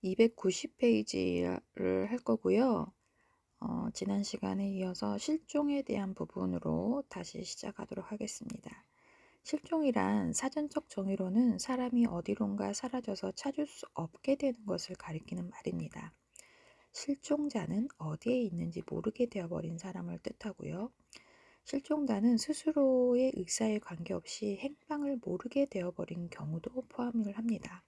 290페이지를 할 거고요. 지난 시간에 이어서 실종에 대한 부분으로 다시 시작하도록 하겠습니다. 실종이란 사전적 정의로는 사람이 어디론가 사라져서 찾을 수 없게 되는 것을 가리키는 말입니다. 실종자는 어디에 있는지 모르게 되어버린 사람을 뜻하고요. 실종자는 스스로의 의사에 관계없이 행방을 모르게 되어버린 경우도 포함을 합니다.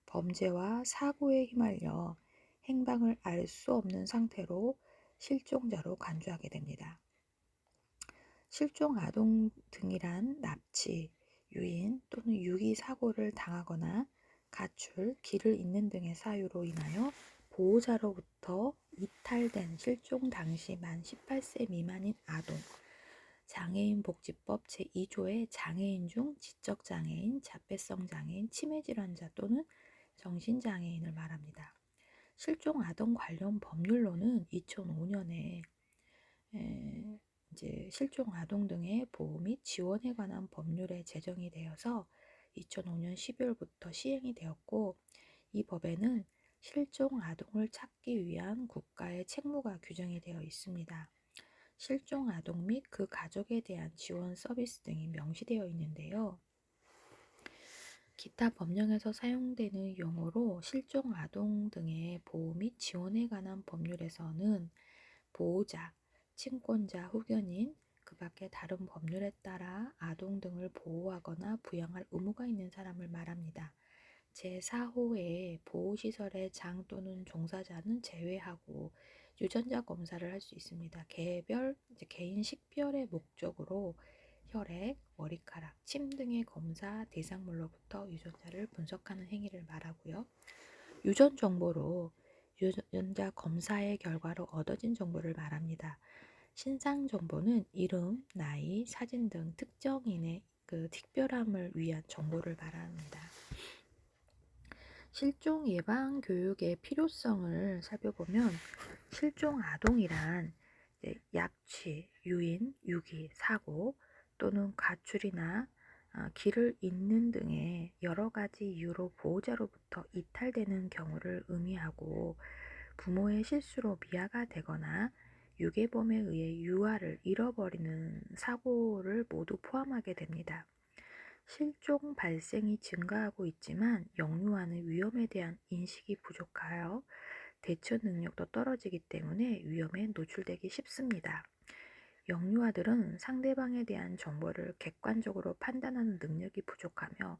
범죄와 사고에 휘말려 행방을 알 수 없는 상태로 실종자로 간주하게 됩니다. 실종 아동 등이란 납치, 유인 또는 유기 사고를 당하거나 가출, 길을 잃는 등의 사유로 인하여 보호자로부터 이탈된 실종 당시 만 18세 미만인 아동, 장애인복지법 제2조의 장애인 중 지적장애인, 자폐성 장애인, 치매질환자 또는 정신장애인을 말합니다. 실종 아동 관련 법률로는 2005년에 이제 실종 아동 등의 보호 및 지원에 관한 법률에 제정이 되어서 2005년 12월부터 시행이 되었고, 이 법에는 실종 아동을 찾기 위한 국가의 책무가 규정이 되어 있습니다. 실종 아동 및 그 가족에 대한 지원 서비스 등이 명시되어 있는데요. 기타 법령에서 사용되는 용어로 실종 아동 등의 보호 및 지원에 관한 법률에서는 보호자, 친권자, 후견인, 그 밖에 다른 법률에 따라 아동 등을 보호하거나 부양할 의무가 있는 사람을 말합니다. 제4호의 보호시설의 장 또는 종사자는 제외하고 유전자 검사를 할 수 있습니다. 개인 식별의 목적으로 혈액, 머리카락, 침 등의 검사 대상물로부터 유전자를 분석하는 행위를 말하고요. 유전 정보로 유전자 검사의 결과로 얻어진 정보를 말합니다. 신상 정보는 이름, 나이, 사진 등 특정인의 특별함을 위한 정보를 말합니다. 실종 예방 교육의 필요성을 살펴보면 실종 아동이란 약취, 유인, 유기, 사고 또는 가출이나 길을 잃는 등의 여러 가지 이유로 보호자로부터 이탈되는 경우를 의미하고, 부모의 실수로 미아가 되거나 유괴범에 의해 유아를 잃어버리는 사고를 모두 포함하게 됩니다. 실종 발생이 증가하고 있지만 영유아는 위험에 대한 인식이 부족하여 대처 능력도 떨어지기 때문에 위험에 노출되기 쉽습니다. 영유아들은 상대방에 대한 정보를 객관적으로 판단하는 능력이 부족하며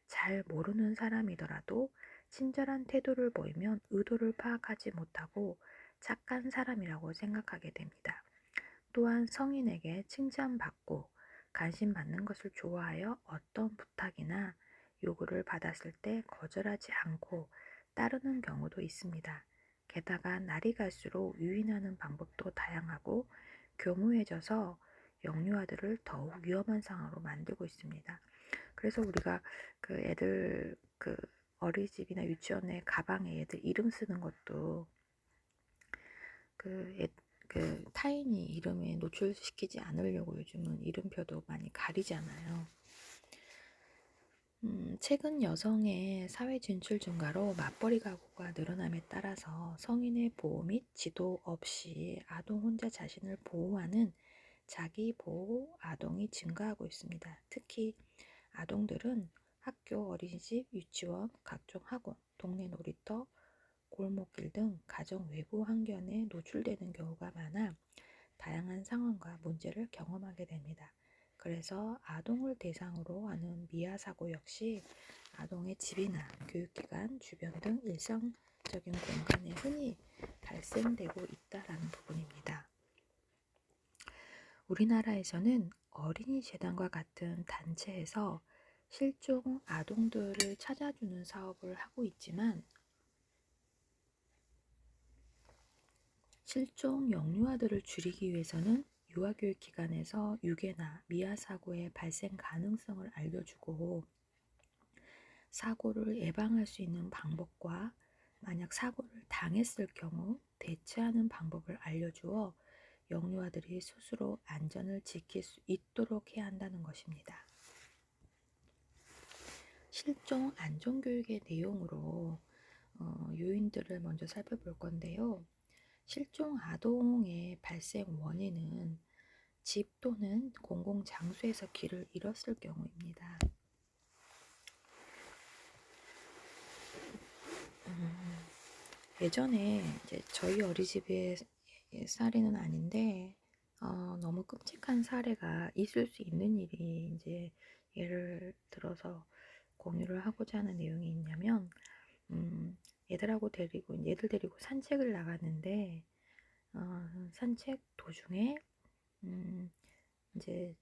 잘 모르는 사람이더라도 친절한 태도를 보이면 의도를 파악하지 못하고 착한 사람이라고 생각하게 됩니다. 또한 성인에게 칭찬받고 관심받는 것을 좋아하여 어떤 부탁이나 요구를 받았을 때 거절하지 않고 따르는 경우도 있습니다. 게다가 날이 갈수록 유인하는 방법도 다양하고 교묘해져서 영유아들을 더욱 위험한 상황으로 만들고 있습니다. 그래서 우리가 애들 어린이집이나 유치원에 가방에 애들 이름 쓰는 것도 타인이 이름에 노출시키지 않으려고 요즘은 이름표도 많이 가리잖아요. 최근 여성의 사회 진출 증가로 맞벌이 가구가 늘어남에 따라서 성인의 보호 및 지도 없이 아동 혼자 자신을 보호하는 자기 보호 아동이 증가하고 있습니다. 특히 아동들은 학교, 어린이집, 유치원, 각종 학원, 동네 놀이터, 골목길 등 가정 외부 환경에 노출되는 경우가 많아 다양한 상황과 문제를 경험하게 됩니다. 그래서 아동을 대상으로 하는 미아 사고 역시 아동의 집이나 교육기관, 주변 등 일상적인 공간에 흔히 발생되고 있다는 부분입니다. 우리나라에서는 어린이재단과 같은 단체에서 실종 아동들을 찾아주는 사업을 하고 있지만, 실종 영유아들을 줄이기 위해서는 유아교육기관에서 유괴나 미아 사고의 발생 가능성을 알려주고, 사고를 예방할 수 있는 방법과 만약 사고를 당했을 경우 대처하는 방법을 알려주어 영유아들이 스스로 안전을 지킬 수 있도록 해야 한다는 것입니다. 실종 안전교육의 내용으로 요인들을 먼저 살펴볼 건데요. 실종 아동의 발생 원인은 집 또는 공공장소에서 길을 잃었을 경우입니다. 예전에 이제 저희 어린이집의 사례는 아닌데 너무 끔찍한 사례가 있을 수 있는 일이 이제 예를 들어서 공유를 하고자 하는 내용이 있냐면 얘들 데리고 산책을 나갔는데 산책 도중에 이제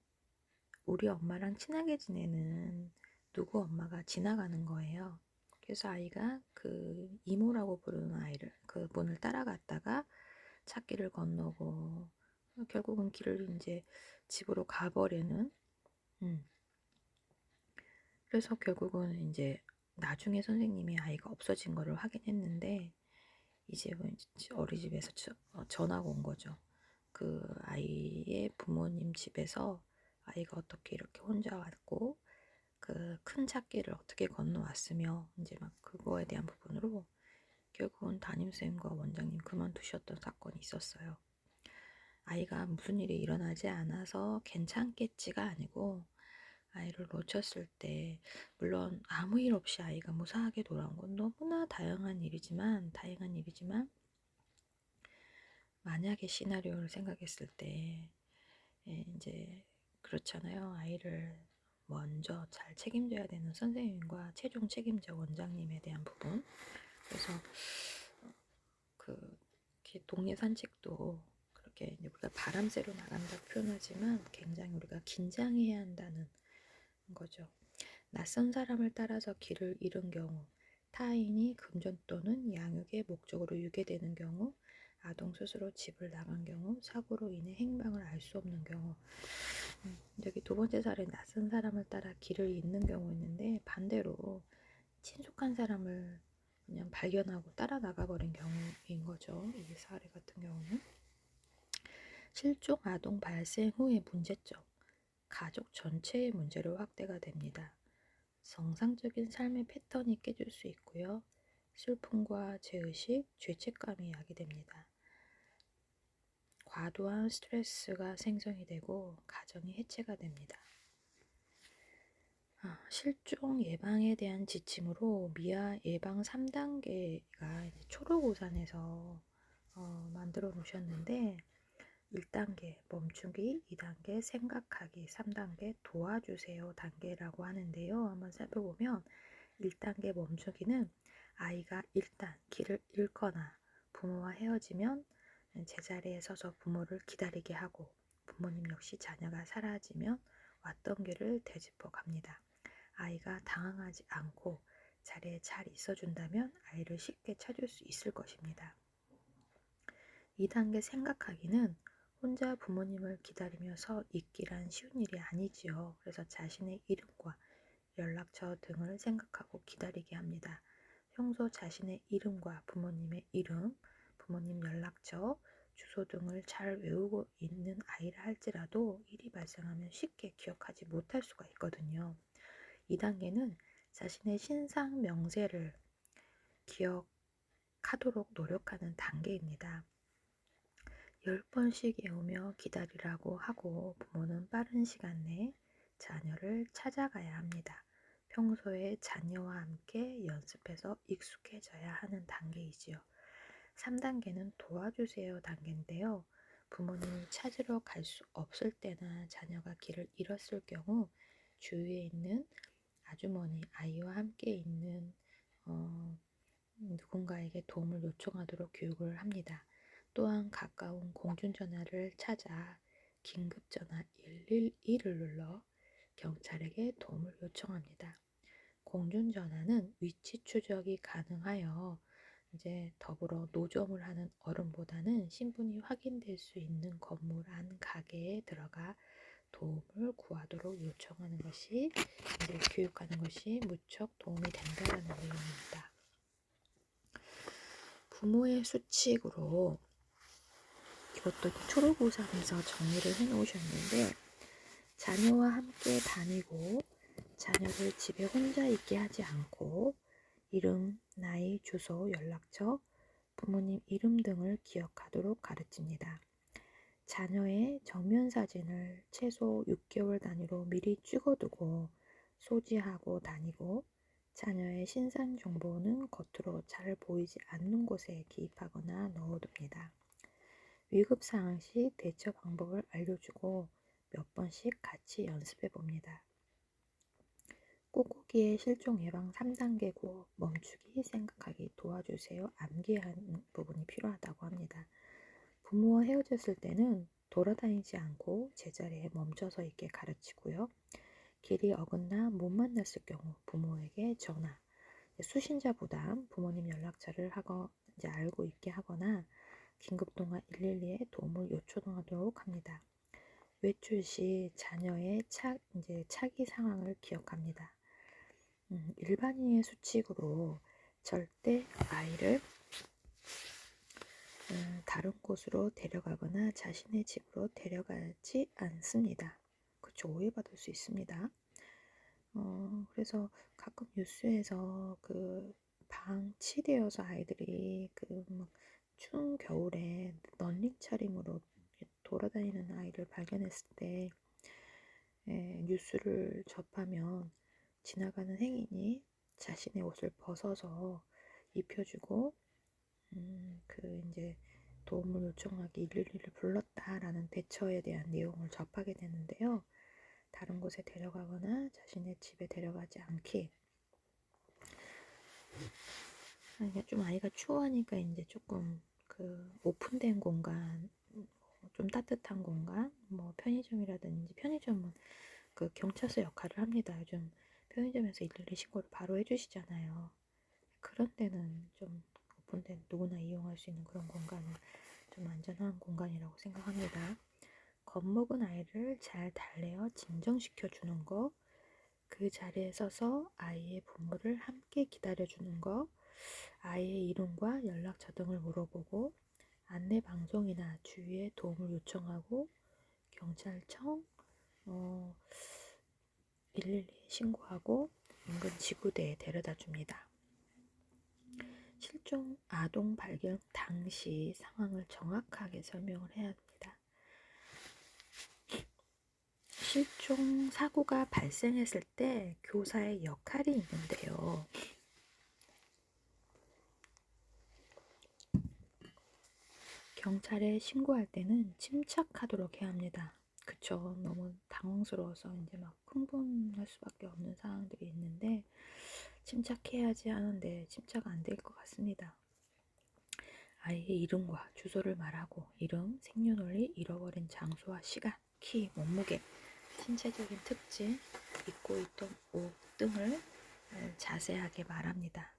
우리 엄마랑 친하게 지내는 누구 엄마가 지나가는 거예요. 그래서 아이가 그 이모라고 부르는 아이를 그 분을 따라갔다가 찾기를 건너고 결국은 길을 이제 집으로 가버리는. 그래서 결국은 이제 나중에 선생님이 아이가 없어진 거를 확인했는데 이제 어린이집에서 전화가 온 거죠. 그 아이의 부모님 집에서 아이가 어떻게 이렇게 혼자 왔고 그 큰 찾기를 어떻게 건너왔으며 이제 막 그거에 대한 부분으로 결국은 담임쌤과 원장님 그만두셨던 사건이 있었어요. 아이가 무슨 일이 일어나지 않아서 괜찮겠지가 아니고 아이를 놓쳤을 때 물론 아무 일 없이 아이가 무사하게 돌아온 건 너무나 다양한 일이지만 만약의 시나리오를 생각했을 때 이제 그렇잖아요. 아이를 먼저 잘 책임져야 되는 선생님과 최종 책임자 원장님에 대한 부분. 그래서 그 동네 산책도 그렇게 우리가 바람 쐬러 나간다 표현하지만 굉장히 우리가 긴장해야 한다는 거죠. 낯선 사람을 따라서 길을 잃은 경우, 타인이 금전 또는 양육의 목적으로 유괴되는 경우, 아동 스스로 집을 나간 경우, 사고로 인해 행방을 알 수 없는 경우. 여기 두 번째 사례는 낯선 사람을 따라 길을 잃는 경우였는데 반대로 친숙한 사람을 그냥 발견하고 따라 나가버린 경우인 거죠. 이 사례 같은 경우는. 실종 아동 발생 후의 문제점. 가족 전체의 문제로 확대가 됩니다. 정상적인 삶의 패턴이 깨질 수 있고요. 슬픔과 죄의식, 죄책감이 야기됩니다. 과도한 스트레스가 생성이 되고 가정이 해체가 됩니다. 실종 예방에 대한 지침으로 미아 예방 3단계가 초록우산에서 만들어 놓으셨는데 1단계 멈추기, 2단계 생각하기, 3단계 도와주세요 단계라고 하는데요. 한번 살펴보면 1단계 멈추기는 아이가 일단 길을 잃거나 부모와 헤어지면 제자리에 서서 부모를 기다리게 하고 부모님 역시 자녀가 사라지면 왔던 길을 되짚어 갑니다. 아이가 당황하지 않고 자리에 잘 있어준다면 아이를 쉽게 찾을 수 있을 것입니다. 2단계 생각하기는 혼자 부모님을 기다리며 서 있기란 쉬운 일이 아니지요. 그래서 자신의 이름과 연락처 등을 생각하고 기다리게 합니다. 평소 자신의 이름과 부모님의 이름, 부모님 연락처, 주소 등을 잘 외우고 있는 아이라 할지라도 일이 발생하면 쉽게 기억하지 못할 수가 있거든요. 2단계는 자신의 신상 명세를 기억하도록 노력하는 단계입니다. 10번씩 외우며 기다리라고 하고 부모는 빠른 시간 내에 자녀를 찾아가야 합니다. 평소에 자녀와 함께 연습해서 익숙해져야 하는 단계이지요. 3단계는 도와주세요 단계인데요. 부모님을 찾으러 갈 수 없을 때나 자녀가 길을 잃었을 경우 주위에 있는 아주머니, 아이와 함께 있는 누군가에게 도움을 요청하도록 교육을 합니다. 또한 가까운 공중전화를 찾아 긴급전화 112를 눌러 경찰에게 도움을 요청합니다. 공중전화는 위치 추적이 가능하여 이제 더불어 노점을 하는 어른보다는 신분이 확인될 수 있는 건물 안 가게에 들어가 도움을 구하도록 요청하는 것이 이제 교육하는 것이 무척 도움이 된다는 내용입니다. 부모의 수칙으로 이것도 초록우산에서 정리를 해 놓으셨는데 자녀와 함께 다니고 자녀를 집에 혼자 있게 하지 않고 이름, 나이, 주소, 연락처, 부모님 이름 등을 기억하도록 가르칩니다. 자녀의 정면 사진을 최소 6개월 단위로 미리 찍어두고 소지하고 다니고, 자녀의 신상 정보는 겉으로 잘 보이지 않는 곳에 기입하거나 넣어둡니다. 위급 상황 시 대처 방법을 알려주고 몇 번씩 같이 연습해 봅니다. 꾹꾹이의 실종 예방 3단계 구호, 멈추기, 생각하기, 도와주세요, 암기하는 부분이 필요하다고 합니다. 부모와 헤어졌을 때는 돌아다니지 않고 제자리에 멈춰서 있게 가르치고요. 길이 어긋나 못 만났을 경우 부모에게 전화, 수신자보다 부모님 연락처를 이제 알고 있게 하거나 긴급통화 112에 도움을 요청하도록 합니다. 외출 시 자녀의 차기 상황을 기억합니다. 일반인의 수칙으로 절대 아이를 다른 곳으로 데려가거나 자신의 집으로 데려가지 않습니다. 그쵸, 오해받을 수 있습니다. 그래서 가끔 뉴스에서 방치되어서 아이들이 막 추운 겨울에 런닝 차림으로 돌아다니는 아이를 발견했을 때 뉴스를 접하면 지나가는 행인이 자신의 옷을 벗어서 입혀주고 이제 도움을 요청하기 112를 불렀다라는 대처에 대한 내용을 접하게 되는데요. 다른 곳에 데려가거나 자신의 집에 데려가지 않기. 그러니까 좀 아이가 추워하니까 이제 조금 오픈된 공간, 좀 따뜻한 공간, 뭐 편의점이라든지, 편의점은 경찰서 역할을 합니다. 요즘 편의점에서 112 신고를 바로 해주시잖아요. 그런 데는 좀 오픈된, 누구나 이용할 수 있는 그런 공간은 좀 안전한 공간이라고 생각합니다. 겁먹은 아이를 잘 달래어 진정시켜 주는 거, 그 자리에 서서 아이의 부모를 함께 기다려주는 거, 아이의 이름과 연락처 등을 물어보고 안내 방송이나 주위에 도움을 요청하고 경찰청 112에 신고하고 인근 지구대에 데려다 줍니다. 실종 아동 발견 당시 상황을 정확하게 설명을 해야 합니다. 실종 사고가 발생했을 때 교사의 역할이 있는데요. 경찰에 신고할 때는 침착하도록 해야 합니다. 그쵸. 너무 당황스러워서 이제 막 흥분할 수밖에 없는 상황들이 있는데 침착해야지 하는데 침착 안 될 것 같습니다. 아이의 이름과 주소를 말하고 이름, 생년월일, 잃어버린 장소와 시간, 키, 몸무게, 신체적인 특징, 입고 있던 옷 등을 자세하게 말합니다.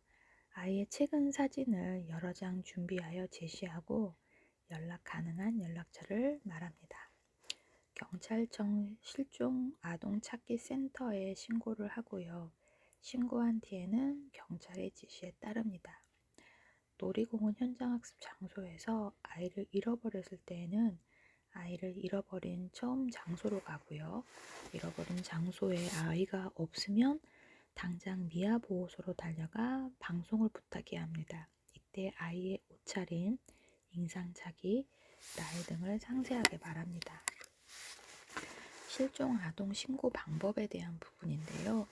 아이의 최근 사진을 여러 장 준비하여 제시하고 연락 가능한 연락처를 말합니다. 경찰청 실종 아동 찾기 센터에 신고를 하고요. 신고한 뒤에는 경찰의 지시에 따릅니다. 놀이공원 현장학습 장소에서 아이를 잃어버렸을 때에는 아이를 잃어버린 처음 장소로 가고요. 잃어버린 장소에 아이가 없으면 당장 미아보호소로 달려가 방송을 부탁해야 합니다. 이때 아이의 옷차림, 인상착의, 나이 등을 상세하게 말합니다. 실종 아동 신고 방법에 대한 부분인데요.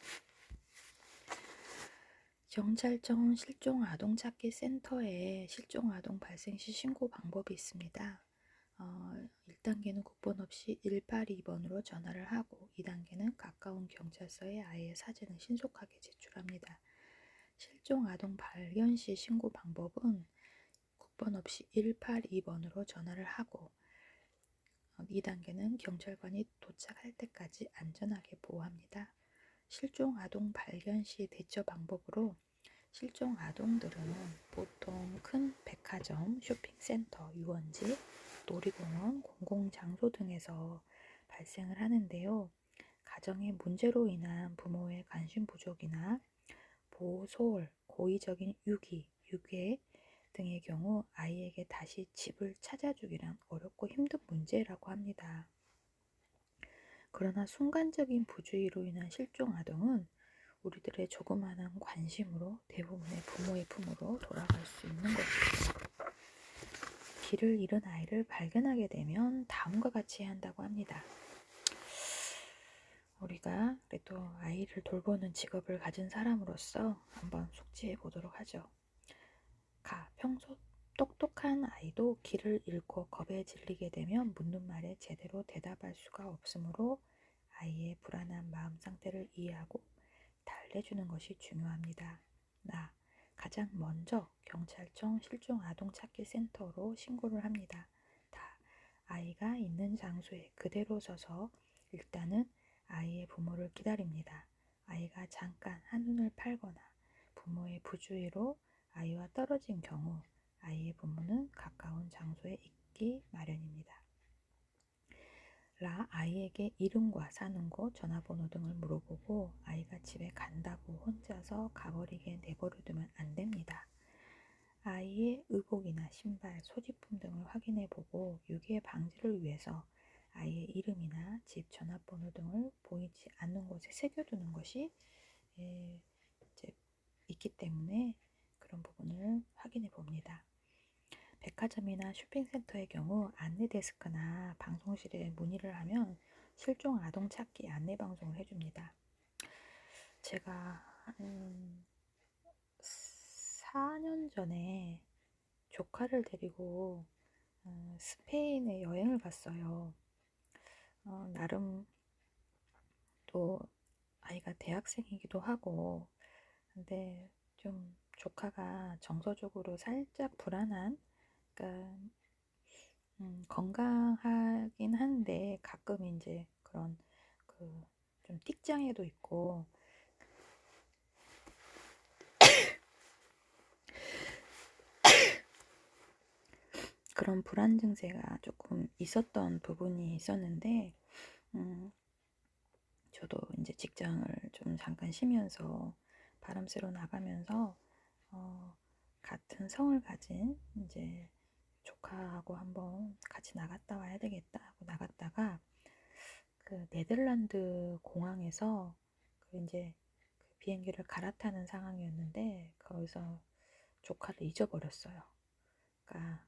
경찰청 실종 아동 찾기 센터에 실종 아동 발생 시 신고 방법이 있습니다. 1단계는 국번 없이 182번으로 전화를 하고 2단계는 가까운 경찰서에 아이의 사진을 신속하게 제출합니다. 실종 아동 발견 시 신고 방법은 국번 없이 182번으로 전화를 하고 2단계는 경찰관이 도착할 때까지 안전하게 보호합니다. 실종 아동 발견 시 대처 방법으로 실종 아동들은 보통 큰 백화점, 쇼핑센터, 유원지, 놀이공원, 공공장소 등에서 발생을 하는데요. 가정의 문제로 인한 부모의 관심 부족이나 보호 소홀, 고의적인 유괴 등의 경우 아이에게 다시 집을 찾아주기란 어렵고 힘든 문제라고 합니다. 그러나 순간적인 부주의로 인한 실종 아동은 우리들의 조그마한 관심으로 대부분의 부모의 품으로 돌아갈 수 있는 것이죠. 길을 잃은 아이를 발견하게 되면 다음과 같이 해야 한다고 합니다. 우리가 그래도 아이를 돌보는 직업을 가진 사람으로서 한번 숙지해 보도록 하죠. 평소 똑똑한 아이도 길을 잃고 겁에 질리게 되면 묻는 말에 제대로 대답할 수가 없으므로 아이의 불안한 마음 상태를 이해하고 달래주는 것이 중요합니다. 가장 먼저 경찰청 실종아동찾기센터로 신고를 합니다. 아이가 있는 장소에 그대로 서서 일단은 아이의 부모를 기다립니다. 아이가 잠깐 한눈을 팔거나 부모의 부주의로 아이와 떨어진 경우 아이의 부모는 가까운 장소에 있기 마련입니다. 아이에게 이름과 사는 곳, 전화번호 등을 물어보고 아이가 집에 간다고 혼자서 가버리게 내버려두면 안 됩니다. 아이의 의복이나 신발, 소지품 등을 확인해보고 유괴 방지를 위해서 아이의 이름이나 집 전화번호 등을 보이지 않는 곳에 새겨두는 것이 이제 있기 때문에 그런 부분을 확인해 봅니다. 백화점이나 쇼핑센터의 경우 안내 데스크나 방송실에 문의를 하면 실종 아동 찾기 안내 방송을 해줍니다. 제가 4년 전에 조카를 데리고 스페인에 여행을 갔어요. 나름 또 아이가 대학생이기도 하고, 근데 좀 조카가 정서적으로 살짝 불안한, 그러니까 건강하긴 한데 가끔 이제 그런 좀 틱장애도 있고 그런 불안 증세가 조금 있었던 부분이 있었는데 저도 이제 직장을 좀 잠깐 쉬면서 바람 쐬러 나가면서 같은 성을 가진 이제 조카하고 한번 같이 나갔다 와야 되겠다 하고 나갔다가 그 네덜란드 공항에서 이제 비행기를 갈아타는 상황이었는데 거기서 조카를 잊어버렸어요. 그러니까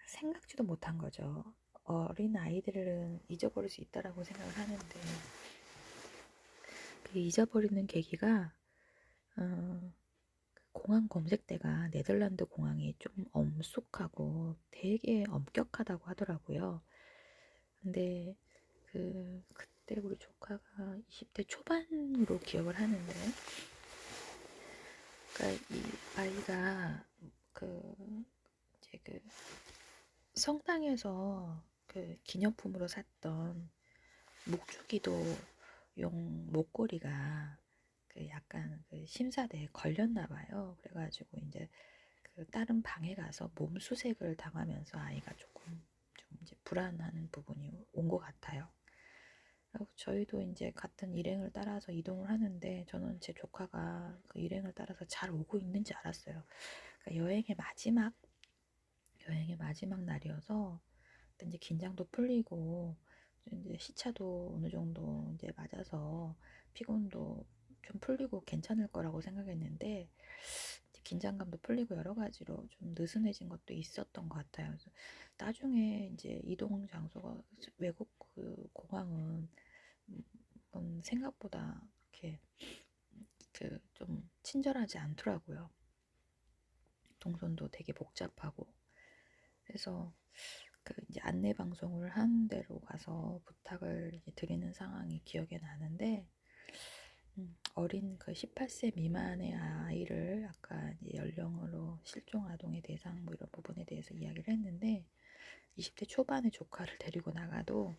생각지도 못한 거죠. 어린 아이들은 잊어버릴 수 있다라고 생각을 하는데 그 잊어버리는 계기가 공항 검색대가 네덜란드 공항이 좀 엄숙하고 되게 엄격하다고 하더라고요. 근데 그때 우리 조카가 20대 초반으로 기억을 하는데, 그러니까 이 아이가 이제 성당에서 기념품으로 샀던 목주기도용 목걸이가 약간 심사대에 걸렸나 봐요. 그래가지고 이제 다른 방에 가서 몸수색을 당하면서 아이가 조금 좀 이제 불안한 부분이 온 것 같아요. 저희도 이제 같은 일행을 따라서 이동을 하는데 저는 제 조카가 그 일행을 따라서 잘 오고 있는지 알았어요. 그러니까 여행의 마지막 날이어서 이제 긴장도 풀리고 이제 시차도 어느 정도 이제 맞아서 피곤도 좀 풀리고 괜찮을 거라고 생각했는데 긴장감도 풀리고 여러 가지로 좀 느슨해진 것도 있었던 것 같아요. 그래서 나중에 이제 이동 장소가 외국 공항은 생각보다 이렇게 좀 친절하지 않더라고요. 동선도 되게 복잡하고. 그래서 이제 안내 방송을 한 데로 가서 부탁을 드리는 상황이 기억에 나는데, 어린 18세 미만의 아이를 아까 이제 연령으로 실종 아동의 대상 이런 부분에 대해서 이야기를 했는데 20대 초반의 조카를 데리고 나가도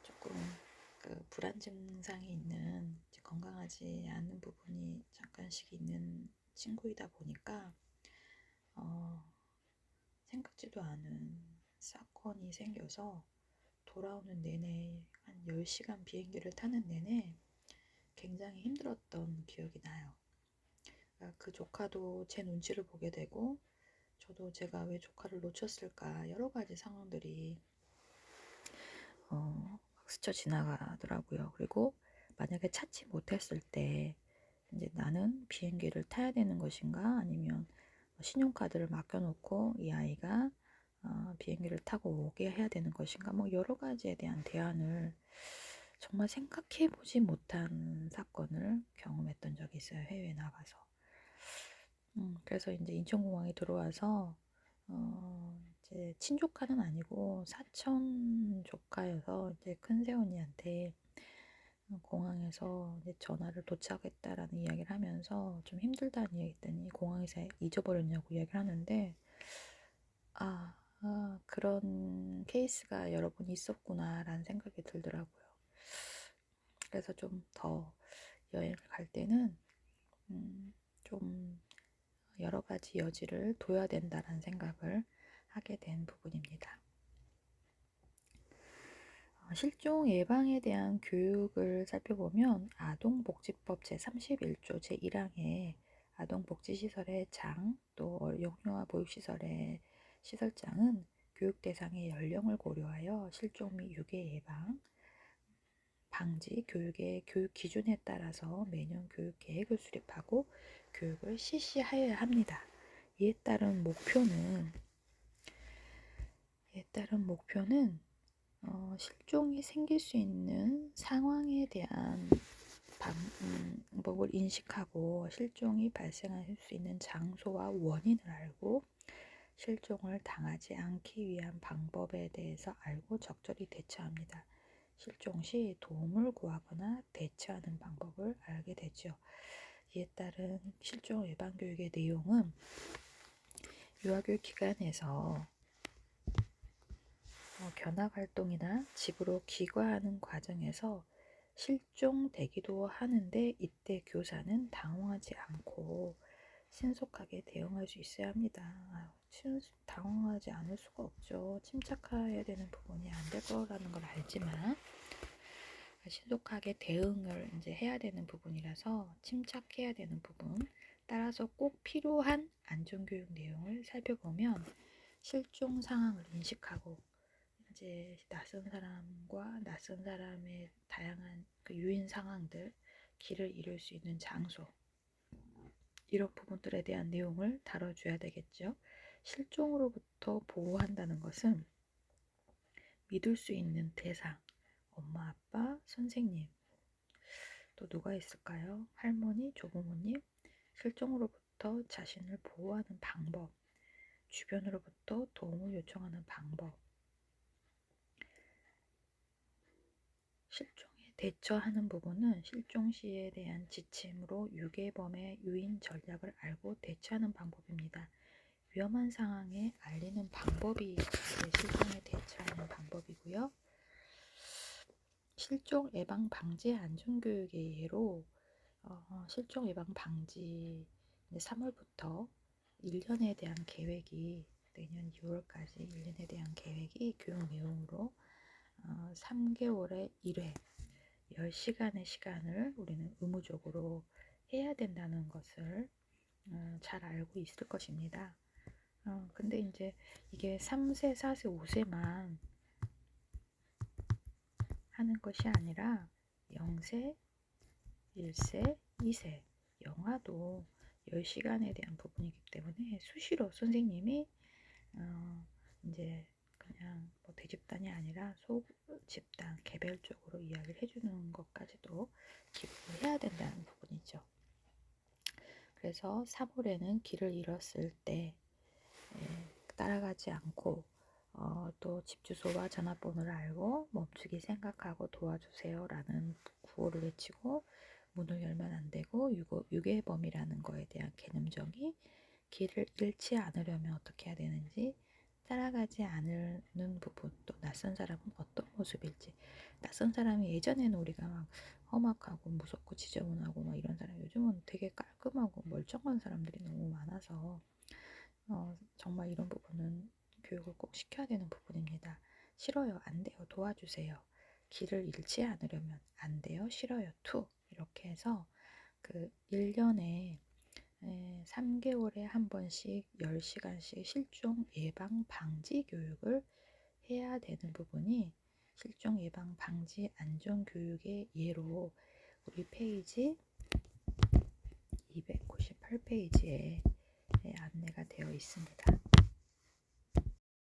조금 불안 증상이 있는 건강하지 않은 부분이 잠깐씩 있는 친구이다 보니까 생각지도 않은 사건이 생겨서 돌아오는 내내 한 10시간 비행기를 타는 내내 굉장히 힘들었던 기억이 나요. 그 조카도 제 눈치를 보게 되고 저도 제가 왜 조카를 놓쳤을까 여러 가지 상황들이 스쳐 지나가더라고요. 그리고 만약에 찾지 못했을 때 이제 나는 비행기를 타야 되는 것인가, 아니면 신용카드를 맡겨놓고 이 아이가 비행기를 타고 오게 해야 되는 것인가, 뭐 여러 가지에 대한 대안을 정말 생각해 보지 못한 사건을 경험했던 적이 있어요. 해외에 나가서. 그래서 이제 인천공항에 들어와서 이제 친조카는 아니고 사촌 조카여서 이제 큰새 언니한테 공항에서 이제 전화를 도착했다라는 이야기를 하면서 좀 힘들다는 이야기 했더니 공항에서 잊어버렸냐고 이야기를 하는데, 그런 케이스가 여러 번 있었구나라는 생각이 들더라고요. 그래서 좀 더 여행을 갈 때는 좀 여러 가지 여지를 둬야 된다라는 생각을 하게 된 부분입니다. 실종 예방에 대한 교육을 살펴보면 아동복지법 제31조 제1항에 아동복지시설의 장, 또 영유아 보육시설의 시설장은 교육 대상의 연령을 고려하여 실종 및 유괴 예방, 방지, 교육의 교육 기준에 따라서 매년 교육 계획을 수립하고 교육을 실시하여야 합니다. 이에 따른 목표는 실종이 생길 수 있는 상황에 대한 방법을 인식하고 실종이 발생할 수 있는 장소와 원인을 알고 실종을 당하지 않기 위한 방법에 대해서 알고 적절히 대처합니다. 실종 시 도움을 구하거나 대처하는 방법을 알게 되죠. 이에 따른 실종 예방 교육의 내용은 유아교육 기관에서 견학활동이나 집으로 귀가하는 과정에서 실종되기도 하는데, 이때 교사는 당황하지 않고 신속하게 대응할 수 있어야 합니다. 당황하지 않을 수가 없죠. 침착해야 되는 부분이 안 될 거라는 걸 알지만 신속하게 대응을 이제 해야 되는 부분이라서 침착해야 되는 부분, 따라서 꼭 필요한 안전교육 내용을 살펴보면 실종 상황을 인식하고 이제 낯선 사람과 낯선 사람의 다양한 그 유인 상황들, 길을 잃을 수 있는 장소, 이런 부분들에 대한 내용을 다뤄줘야 되겠죠. 실종으로부터 보호한다는 것은 믿을 수 있는 대상, 엄마, 아빠, 선생님, 또 누가 있을까요? 할머니, 조부모님, 실종으로부터 자신을 보호하는 방법, 주변으로부터 도움을 요청하는 방법, 실종에 대처하는 부분은 실종 시에 대한 지침으로 유괴범의 유인 전략을 알고 대처하는 방법입니다. 위험한 상황에 알리는 방법이 실종에 대처하는 방법이고요. 실종 예방 방지 안전교육의 예로 실종 예방 방지 3월부터 1년에 대한 계획이, 내년 2월까지 1년에 대한 계획이 교육 내용으로 3개월에 1회 10시간의 시간을 우리는 의무적으로 해야 된다는 것을 잘 알고 있을 것입니다. 근데 이제 이게 3세, 4세, 5세만 하는 것이 아니라 0세, 1세, 2세, 영아도 10시간에 대한 부분이기 때문에 수시로 선생님이 이제 그냥 뭐 대집단이 아니라 소집단 개별적으로 이야기를 해주는 것까지도 기록을 해야 된다는 부분이죠. 그래서 3월에는 길을 잃었을 때 따라가지 않고 또 집 주소와 전화번호를 알고 멈추기 생각하고 도와주세요 라는 구호를 외치고 문을 열면 안 되고 유괴범이라는 거에 대한 개념정의, 길을 잃지 않으려면 어떻게 해야 되는지, 따라가지 않는 부분, 또 낯선 사람은 어떤 모습일지. 낯선 사람이 예전에는 우리가 막 험악하고 무섭고 지저분하고 막 이런 사람, 요즘은 되게 깔끔하고 멀쩡한 사람들이 너무 많아서 정말 이런 부분은 교육을 꼭 시켜야 되는 부분입니다. 싫어요, 안 돼요, 도와주세요. 길을 잃지 않으려면 안 돼요, 싫어요, 투. 이렇게 해서 그 1년에 3개월에 한 번씩 10시간씩 실종 예방 방지 교육을 해야 되는 부분이 실종 예방 방지 안전 교육의 예로 우리 페이지 298페이지에 안내가 되어 있습니다.